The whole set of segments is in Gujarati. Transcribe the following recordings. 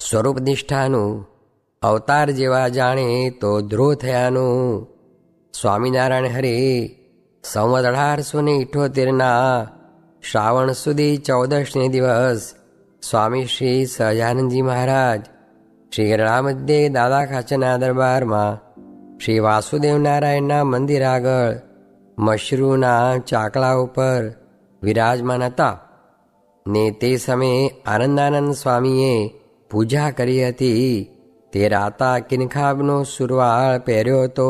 સ્વરૂપ નિષ્ઠાનું અવતાર જેવા જાણે તો ધ્રુવ થયાનું. સ્વામિનારાયણ હરે સંવત 1878 શ્રાવણ સુધી 14ને દિવસ સ્વામી શ્રી સહજાનંદજી મહારાજ શ્રી ગરડા મધ્યે દાદા ખાચરના દરબારમાં શ્રી વાસુદેવ નારાયણના મંદિર આગળ મશરૂના ચાકડા ઉપર વિરાજમાન હતા ને તે સમયે આનંદાનંદ સ્વામીએ પૂજા કરી હતી. તે રાતા કિનખાબનો સુરવાળ પહેર્યો હતો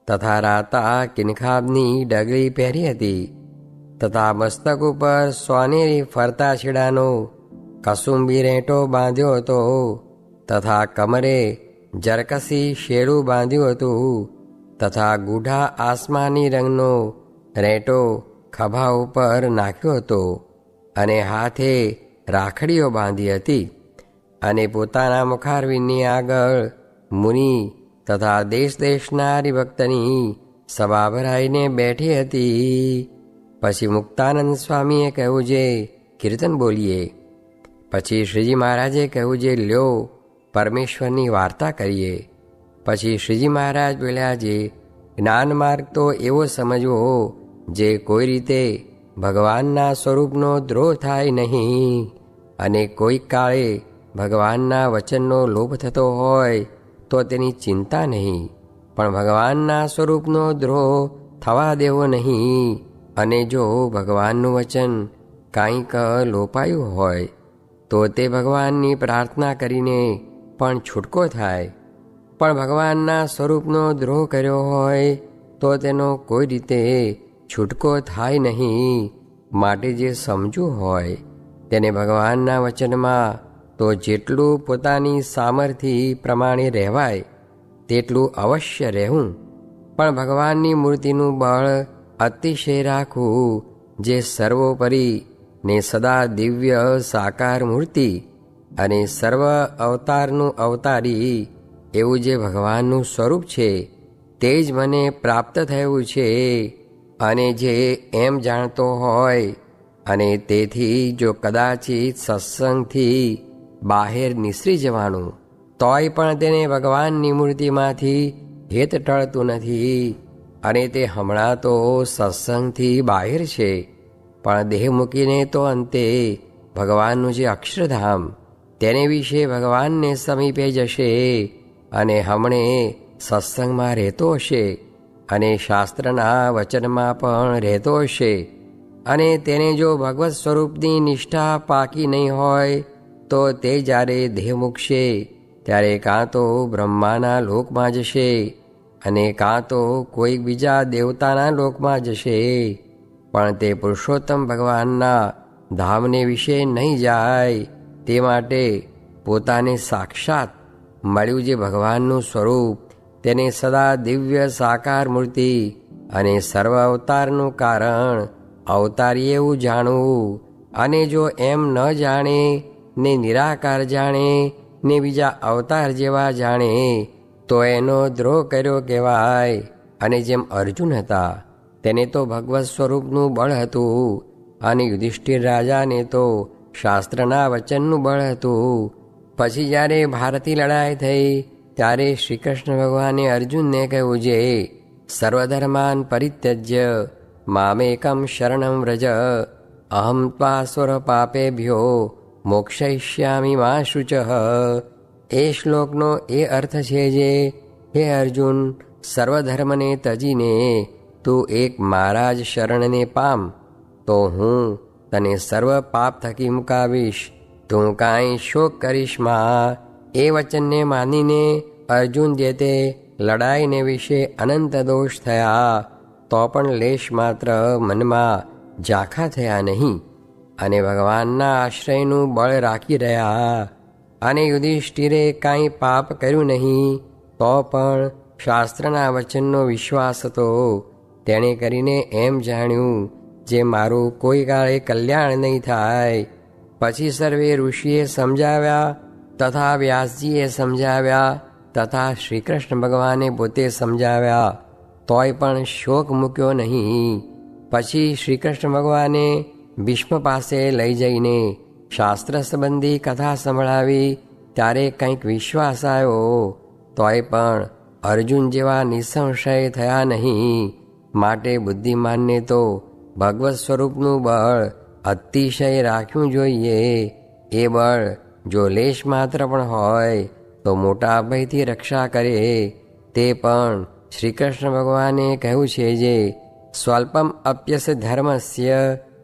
તથા રાતા કિનખાબની ડગરી પહેરી હતી તથા મસ્તક ઉપર સોનેરી ફરતા છેડાનો કસુંબી રેંટો બાંધ્યો હતો તથા કમરે જરકસી શેડું બાંધ્યું હતું તથા ગૂઢા આસમાની રંગનો રેંટો ખભા ઉપર નાખ્યો હતો અને હાથે રાખડીઓ બાંધી હતી અને પોતાના મુખારવિંદની આગળ મુનિ તથા દેશ દેશના હરિભક્તની સભા ભરાઈને બેઠી હતી. પછી મુક્તાનંદ સ્વામીએ કહ્યું જે કીર્તન બોલીએ. પછી શ્રીજી મહારાજે કહ્યું જે લ્યો પરમેશ્વરની વાર્તા કરીએ. પછી શ્રીજી મહારાજ બોલ્યા જે જ્ઞાન માર્ગ તો એવો સમજવો જે કોઈ રીતે ભગવાનના સ્વરૂપનો દ્રોહ થાય નહીં અને કોઈક કાળે ભગવાનના વચનનો લોભ થતો હોય તો તેની ચિંતા નહીં, પણ ભગવાનના સ્વરૂપનો દ્રોહ થવા દેવો નહીં. અને જો ભગવાનનું વચન કાંઈક લોપાયું હોય તો તે ભગવાનની પ્રાર્થના કરીને પણ છૂટકો થાય, પણ ભગવાનના સ્વરૂપનો દ્રોહ કર્યો હોય તો તેનો કોઈ રીતે છૂટકો થાય નહીં. માટે જે સમજવું હોય તેને ભગવાનના વચનમાં તો જેટલું પોતાની સામર્થ્ય પ્રમાણે રહેવાય તેટલું અવશ્ય રહેવું, પણ ભગવાનની મૂર્તિનું બળ અતિશય રાખવું જે સર્વોપરી ને સદા દિવ્ય સાકાર મૂર્તિ અને સર્વ અવતારનું અવતારી એવું જે ભગવાનનું સ્વરૂપ છે તે જ મને પ્રાપ્ત થયું છે. અને જે એમ જાણતો હોય અને તેથી જો કદાચિત સત્સંગથી બહાર નિસરી જવાનું તોય પણ તેને ભગવાનની મૂર્તિમાંથી હેત ટળતું નથી. અને તે હમણાં તો સત્સંગથી બહાર છે, પણ દેહ મૂકીને તો અંતે ભગવાનનું જે અક્ષરધામ તેને વિશે ભગવાનને સમીપે જશે અને હમણે સત્સંગમાં રહેતો હશે અને શાસ્ત્રના વચનમાં પણ રહેતો હશે. અને તેને જો ભગવત સ્વરૂપની નિષ્ઠા પાકી નહીં હોય તો તે જ્યારે દેહ મૂકશે ત્યારે કાં તો બ્રહ્માના લોકમાં જશે અને કાં તો કોઈક બીજા દેવતાના લોકમાં જશે, પણ તે પુરુષોત્તમ ભગવાનના ધામને વિશે નહીં જાય. તે માટે પોતાને સાક્ષાત મળ્યું જે ભગવાનનું સ્વરૂપ તેને સદા દિવ્ય સાકાર મૂર્તિ અને સર્વ અવતારનું કારણ અવતારી એવું જાણવું. અને જો એમ ન જાણે ને નિરાકાર જાણે ને બીજા અવતાર જેવા જાણે તો એનો દ્રોહ કર્યો કહેવાય. અને જેમ અર્જુન હતા તેને તો ભગવત સ્વરૂપનું બળ હતું અને યુધિષ્ઠિર રાજાને તો શાસ્ત્રના વચનનું બળ હતું. પછી જ્યારે ભારતની લડાઈ થઈ ત્યારે શ્રી કૃષ્ણ ભગવાને અર્જુનને કહ્યું જે સર્વધર્માન પરિત્યજ્ય મામેકમ શરણમ વ્રજ અહમ ત્વા સ્વર પાપેભ્યો મોક્ષયિષ્યામિ મા શુચઃ. એ શ્લોકનો એ અર્થ છે જે હે અર્જુન, સર્વધર્મને તજીને તું એક મારા જ શરણને પામ તો હું તને સર્વ પાપ થકી મુકાવીશ. તું કાંઈ શોક કરીશ માં. એ વચનને માનીને અર્જુન જે તે લડાઈને વિશે અનંત દોષ થયા તો પણ લેશ માત્ર મનમાં ઝાંખા થયા નહીં અને ભગવાનના આશ્રયનું બળ રાખી રહ્યા. અને યુધિષ્ઠિરે કાંઈ પાપ કર્યું નહીં તો પણ શાસ્ત્રના વચનનો વિશ્વાસ હતો. તેણે કરીને એમ જાણ્યું જે મારું કોઈ કાળે કલ્યાણ નહીં થાય. પછી સર્વે ઋષિએ સમજાવ્યા તથા વ્યાસજીએ સમજાવ્યા તથા શ્રી કૃષ્ણ ભગવાને પોતે સમજાવ્યા તોય પણ શોક મૂક્યો નહીં. પછી શ્રી કૃષ્ણ ભગવાને ભીષ્મ પાસે લઈ જઈને શાસ્ત્ર સંબંધી કથા સંભળાવી ત્યારે કંઈક વિશ્વાસ આવ્યો, તોય પણ અર્જુન જેવા નિસંશય થયા નહીં. માટે બુદ્ધિમાનને તો ભગવત સ્વરૂપનું બળ અતિશય રાખવું જોઈએ. એ બળ જો લેશ માત્ર પણ હોય તો મોટા ભયથી રક્ષા કરે. તે પણ શ્રી કૃષ્ણ ભગવાને કહ્યું છે, જે સ્વલ્પમ અપ્યસ ધર્મસ્ય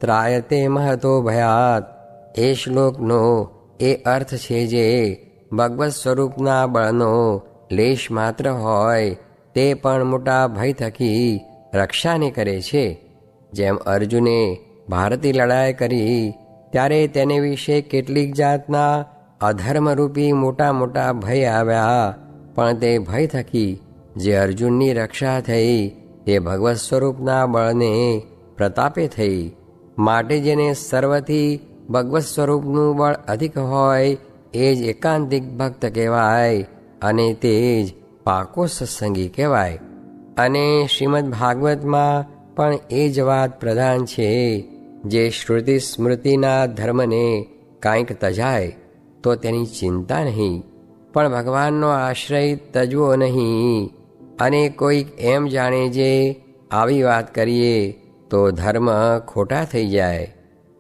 ત્રાયતે મહતો ભયાત. એ શ્લોકનો એ અર્થ છે, જે ભગવત સ્વરૂપના બળનો લેશ માત્ર હોય તે પણ મોટા ભય થકી રક્ષાને કરે છે. જેમ અર્જુને ભારતી લડાઈ કરી ત્યારે તેને વિશે કેટલીક જાતના અધર્મરૂપી મોટા મોટા ભય આવ્યા, પણ તે ભય થકી જે અર્જુનની રક્ષા થઈ તે ભગવત સ્વરૂપના બળને પ્રતાપે થઈ. માટે જેને સર્વથી ભગવત સ્વરૂપનું બળ અધિક હોય એ જ એકાંતિક ભક્ત કહેવાય, અને તે જ પાકો સત્સંગી કહેવાય. અને શ્રીમદ ભાગવતમાં પણ એ જ વાત પ્રધાન છે, જે શ્રુતિ સ્મૃતિના ધર્મને કાંઈક તજાય તો તેની ચિંતા નહીં, પણ ભગવાનનો આશ્રય તજવો નહીં. અને કોઈક એમ જાણે જે આવી વાત કરીએ તો ધર્મ ખોટા થઈ જાય.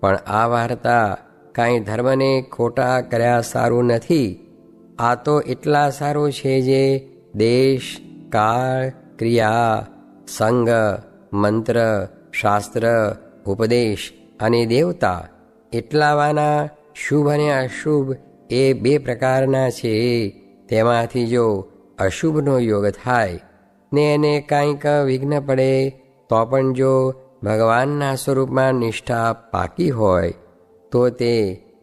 પણ આ વાર્તા કાંઈ ધર્મને ખોટા કર્યા સારું નથી. આ તો એટલા સારું છે, જે દેશ, કાળ, ક્રિયા, સંગ, મંત્ર, શાસ્ત્ર, ઉપદેશ અને દેવતા એટલાવાના શુભ અને અશુભ એ બે પ્રકારના છે. તેમાંથી જો અશુભનો યોગ થાય ને એને કાંઈક વિઘ્ન પડે તો પણ જો ભગવાનના સ્વરૂપમાં નિષ્ઠા પાકી હોય તો તે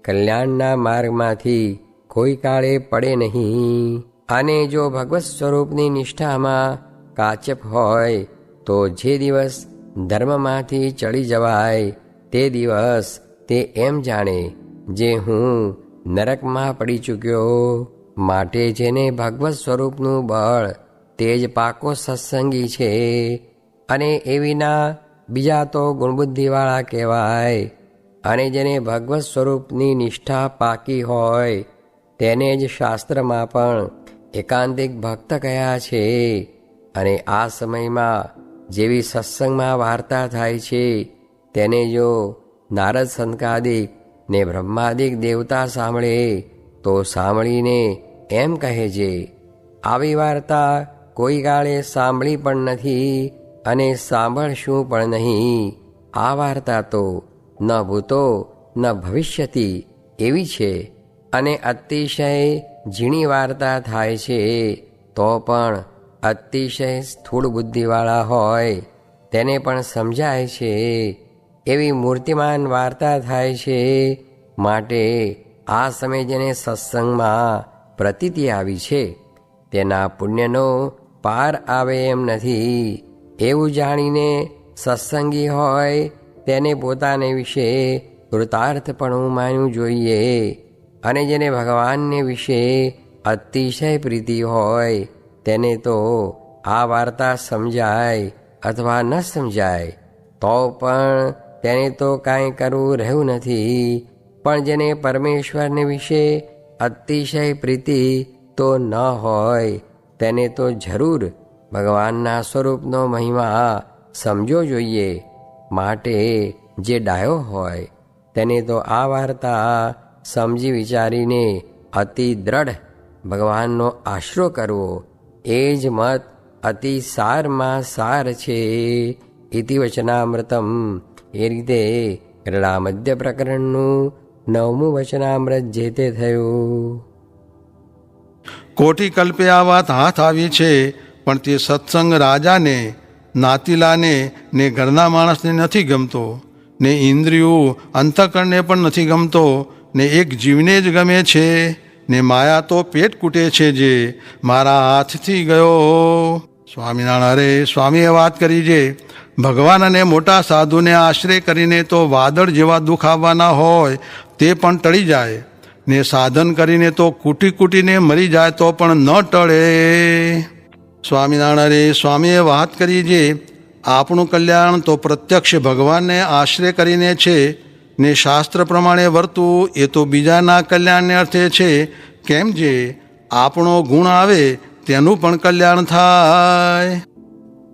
કલ્યાણના માર્ગમાંથી કોઈ કાળે પડે નહીં. અને જો ભગવત સ્વરૂપની નિષ્ઠામાં કાચપ હોય તો જે દિવસ ધર્મમાંથી ચડી જવાય તે દિવસ તે એમ જાણે જે હું નરકમાં પડી ચૂક્યો. માટે જેને ભગવત સ્વરૂપનું બળ તે જ પાકો સત્સંગી છે. અને એ વિના બીજા તો ગુણબુદ્ધિવાળા કહેવાય. અને જેને ભગવત સ્વરૂપની નિષ્ઠા પાકી હોય તેને જ શાસ્ત્રમાં પણ એકાંતિક ભક્ત કહ્યા છે. અને આ સમયમાં જેવી સત્સંગમાં વાર્તા થાય છે તેને જો નારદ સંકાદિક ને બ્રહ્માદિક દેવતા સાંભળે તો સાંભળીને એમ કહે છે, આવી વાર્તા કોઈ કાળે સાંભળી પણ નથી અને સાંભળશું પણ નહીં. આ વાર્તા તો ન ભૂતો ન ભવિષ્યતિ એવી છે. અને અતિશય ઝીણી વાર્તા થાય છે તો પણ અતિશય સ્થૂળ બુદ્ધિવાળા હોય તેને પણ સમજાય છે. એવી મૂર્તિમાન વાર્તા થાય છે. માટે આ સમય જેને સત્સંગમાં પ્રતીતિ આવી છે તેના પુણ્યનો પાર આવે એમ નથી. એવું જાણીને સત્સંગી હોય તેને પોતાને વિશે કૃતાર્થપણું માનવું જોઈએ. અને જેને ભગવાનને વિશે અતિશય પ્રીતિ હોય તેને તો આ વાર્તા સમજાય અથવા ન સમજાય તો પણ તેને તો કાંઈ કરવું રહ્યું નથી. પણ જેને પરમેશ્વરને વિશે અતિશય પ્રીતિ તો ન હોય તેને તો જરૂર ભગવાનના સ્વરૂપનો મહિમા સમજો જોઈએ. માટે જે ડાયો હોય તેને તો આ વાર્તા સમજી વિચારીને અતિ દ્રઢ ભગવાનનો આશરો કરવો એ જ મત અતિ સારમાં સાર છે. ઇતિ વચનામૃતમ. એ રીતે ગરડા મધ્ય પ્રકરણનું 9મું વચનામૃત જે તે થયું. કોટી કલ્પે આ વાત હાથ આવી છે, પણ તે સત્સંગ રાજાને, નાતીલાને ને ઘરના માણસને નથી ગમતો, ને ઇન્દ્રિયું અંતઃકરણને પણ નથી ગમતો, ને એક જીવને જ ગમે છે, ને માયા તો પેટ કૂટે છે જે મારા હાથથી ગયો. સ્વામિનારાયણ. અરે સ્વામીએ વાત કરી છે, ભગવાન અને મોટા સાધુને આશ્રય કરીને તો વાદળ જેવા દુઃખ આવવાના હોય તે પણ ટળી જાય, ને સાધન કરીને તો કૂટી કૂટીને મરી જાય તો પણ ન ટળે. સ્વામિનારાયણ. અરે સ્વામીએ વાત કરી છે, આપણું કલ્યાણ તો પ્રત્યક્ષ ભગવાનને આશ્રય કરીને છે, ને શાસ્ત્ર પ્રમાણે વર્તવું એ તો બીજાના કલ્યાણને અર્થે છે, કેમ જે આપણો ગુણ આવે તેનું પણ કલ્યાણ થાય.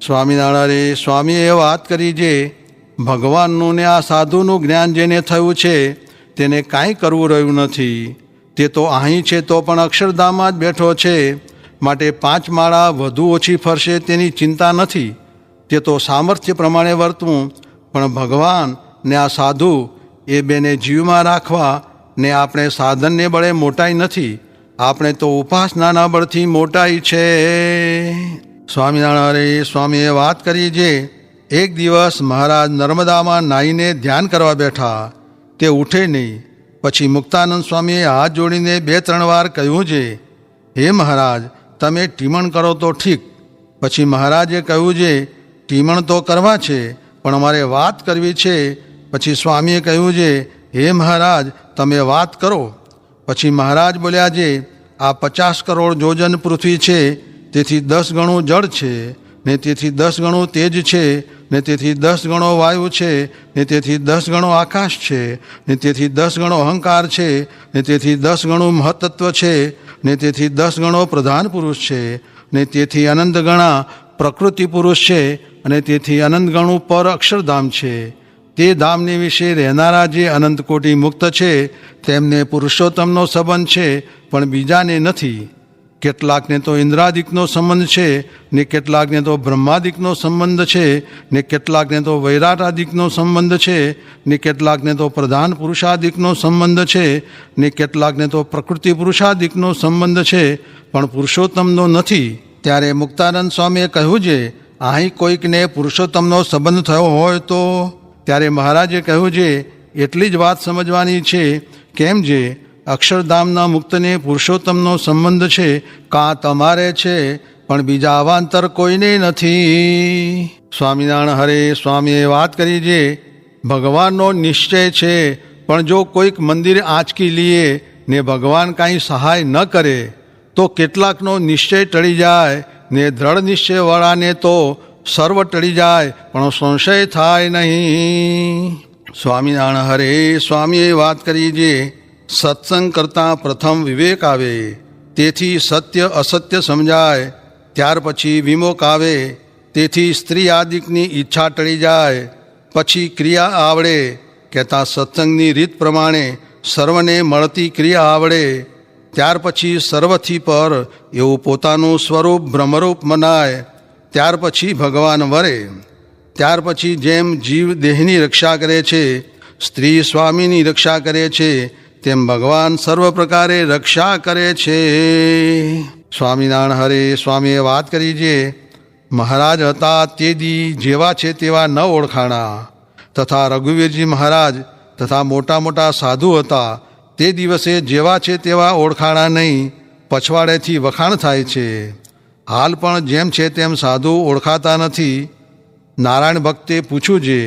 સ્વામિનારાયણ સ્વામીએ વાત કરી જે ભગવાનનું ને આ સાધુનું જ્ઞાન જેને થયું છે તેને કાંઈ કરવું રહ્યું નથી. તે તો અહીં છે તો પણ અક્ષરધામમાં જ બેઠો છે, માટે 5 માળા વધુ ઓછી ફરશે તેની ચિંતા નથી. તે તો સામર્થ્ય પ્રમાણે વર્તવું, પણ ભગવાન ને આ સાધુ એ બેને જીવમાં રાખવા ને આપણે સાધનને બળે મોટાઈ નથી, આપણે તો ઉપાસનાના બળથી મોટાઈ છે. સ્વામિનારાયણ સ્વામીએ વાત કરી જે એક દિવસ મહારાજ નર્મદામાં નાહીને ધ્યાન કરવા બેઠા. તે ઉઠે નહીં. પછી મુક્તાનંદ સ્વામીએ હાથ જોડીને 2-3 વાર કહ્યું છે, હે મહારાજ, તમે ટીમણ કરો તો ઠીક. પછી મહારાજે કહ્યું છે, ટીમણ તો કરવા છે પણ અમારે વાત કરવી છે. પછી સ્વામીએ કહ્યું છે, હે મહારાજ, તમે વાત કરો. પછી મહારાજ બોલ્યા છે, આ 50 કરોડ યોજન પૃથ્વી છે, તેથી 10 ગણું જળ છે, ને તેથી 10 ગણું તેજ છે, ને તેથી 10 ગણો વાયુ છે, ને તેથી 10 ગણો આકાશ છે, ને તેથી 10 ગણો અહંકાર છે, ને તેથી 10 ગણું મહત્તત્વ છે, ને તેથી 10 ગણો પ્રધાન પુરુષ છે, ને તેથી અનંત ગણા પ્રકૃતિ પુરુષ છે, અને તેથી અનંત ગણું પર અક્ષરધામ છે. તે ધામની વિશે રહેનારા જે અનંત કોટી મુક્ત છે તેમને પુરુષોત્તમનો સંબંધ છે, પણ બીજાને નથી. કેટલાકને તો ઇન્દ્રાદિકનો સંબંધ છે, ને કેટલાકને તો બ્રહ્માદિકનો સંબંધ છે, ને કેટલાકને તો વૈરાટાદિકનો સંબંધ છે, ને કેટલાકને તો પ્રધાન પુરુષાદિકનો સંબંધ છે, ને કેટલાકને તો પ્રકૃતિ પુરુષાદિકનો સંબંધ છે, પણ પુરુષોત્તમનો નથી. ત્યારે મુક્તાનંદ સ્વામીએ કહ્યું છે, અહીં કોઈકને પુરુષોત્તમનો સંબંધ થયો હોય તો? ત્યારે મહારાજે કહ્યું છે, એટલી જ વાત સમજવાની છે, કેમ જે અક્ષરધામના મુક્તને પુરુષોત્તમનો સંબંધ છે, કાં તમારે છે, પણ બીજા અવાંતર કોઈને નથી. સ્વામિનારાયણ હરે સ્વામીએ વાત કરી છે, ભગવાનનો નિશ્ચય છે, પણ જો કોઈક મંદિર આંચકી લીએ ને ભગવાન કાંઈ સહાય ન કરે તો કેટલાકનો નિશ્ચય ટળી જાય, ને દ્રઢ નિશ્ચયવાળાને તો સર્વ ટળી જાય, પણ સંશય થાય નહીં. સ્વામિનારાયણ હરે સ્વામીએ વાત કરી છે, સત્સંગ કરતાં પ્રથમ વિવેક આવે, તેથી સત્ય અસત્ય સમજાય, ત્યાર પછી વિમોક આવે, તેથી સ્ત્રી આદિકની ઈચ્છા ટળી જાય, પછી ક્રિયા આવડે, કહેતા સત્સંગની રીત પ્રમાણે સર્વને મળતી ક્રિયા આવડે, ત્યાર પછી સર્વથી પર એવું પોતાનું સ્વરૂપ બ્રહ્મરૂપ મનાય, ત્યાર પછી ભગવાન વરે. ત્યાર પછી જેમ જીવ દેહની રક્ષા કરે છે, સ્ત્રી સ્વામીની રક્ષા કરે છે, તેમ ભગવાન સર્વ પ્રકારે રક્ષા કરે છે. સ્વામિનારાયણ હરે સ્વામીએ વાત કરી છે, મહારાજ હતા તે દી જેવા છે તેવા ન ઓળખાણા, તથા રઘુવીરજી મહારાજ તથા મોટા મોટા સાધુ હતા તે દિવસે જેવા છે તેવા ઓળખાણા નહીં, પછવાડેથી વખાણ થાય છે. હાલ પણ જેમ છે તેમ સાધુ ઓળખાતા નથી. નારાયણ ભક્તે પૂછ્યું છે,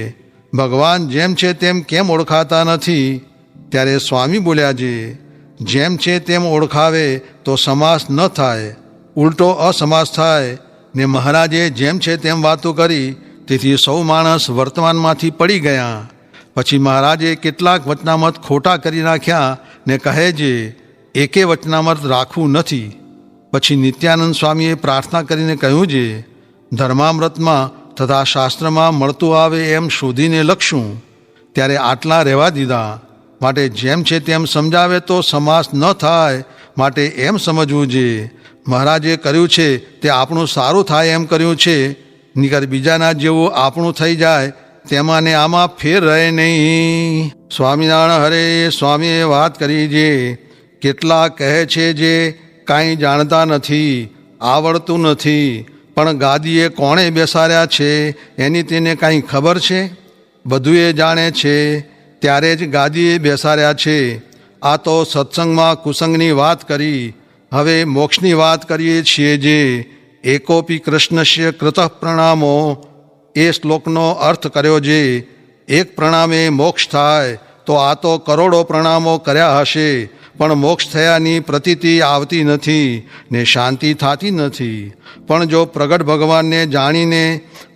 ભગવાન જેમ છે તેમ કેમ ઓળખાતા નથી? ત્યારે સ્વામી બોલ્યા છે, જેમ છે તેમ ઓળખાવે તો સમાસ ન થાય, ઉલટો અસમાસ થાય. ને મહારાજે જેમ છે તેમ વાતો કરી, તેથી સૌ માણસ વર્તમાનમાંથી પડી ગયા. પછી મહારાજે કેટલાક વચનામત ખોટા કરી નાખ્યા ને કહે છે, એકે વચનામત રાખવું નથી. પછી નિત્યાનંદ સ્વામીએ પ્રાર્થના કરીને કહ્યું છે, ધર્મામૃતમાં તથા શાસ્ત્રમાં મળતું આવે એમ શોધીને લખશું. ત્યારે આટલા રહેવા દીધા. માટે જેમ છે તેમ સમજાવે તો સમાસ ન થાય, માટે એમ સમજવું છે. મહારાજે કર્યું છે તે આપણું સારું થાય એમ કર્યું છે, નિકર બીજાના જેવું આપણું થઈ જાય તેમાં ને આમાં ફેર રહે નહીં. સ્વામિનારાયણ હરે સ્વામીએ વાત કરી છે, કેટલાક કહે છે જે કાંઈ જાણતા નથી, આવડતું નથી, પણ ગાદીએ કોણે બેસાડ્યા છે એની તેને કાંઈ ખબર છે? બધું એ જાણે છે, ત્યારે જ ગાદીએ બેસાડ્યા છે. આ તો સત્સંગમાં કુસંગની વાત કરી, હવે મોક્ષની વાત કરીએ છીએ. જે એકોપી કૃષ્ણસ્ય કૃતઃ પ્રણામો એ શ્લોકનો અર્થ કર્યો છે. એક પ્રણામે મોક્ષ થાય તો આ તો કરોડો પ્રણામો કર્યા હશે, પણ મોક્ષ થયાની પ્રતીતિ આવતી નથી ને શાંતિ થતી નથી. પણ જો પ્રગટ ભગવાનને જાણીને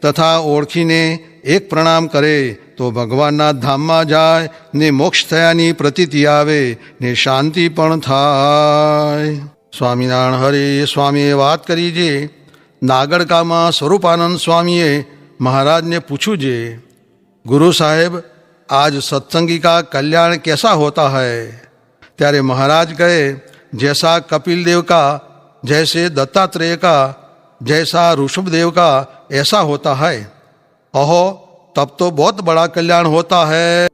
તથા ઓળખીને એક પ્રણામ કરે તો ભગવાનના ધામમાં જાય ને મોક્ષ થયાની પ્રતીતિ આવે ને શાંતિ પણ થાય. સ્વામિનારાયણ હરે સ્વામીએ વાત કરી છે. નાગડકામાં સ્વરૂપાનંદ સ્વામીએ મહારાજને પૂછ્યું છે, ગુરુ સાહેબ आज सत्संगी का कल्याण कैसा होता है? त्यारे महाराज कहे, जैसा कपिल देव का, जैसे दत्तात्रेय का, जैसा ऋषभदेव का ऐसा होता है. अहो तब तो बहुत बड़ा कल्याण होता है.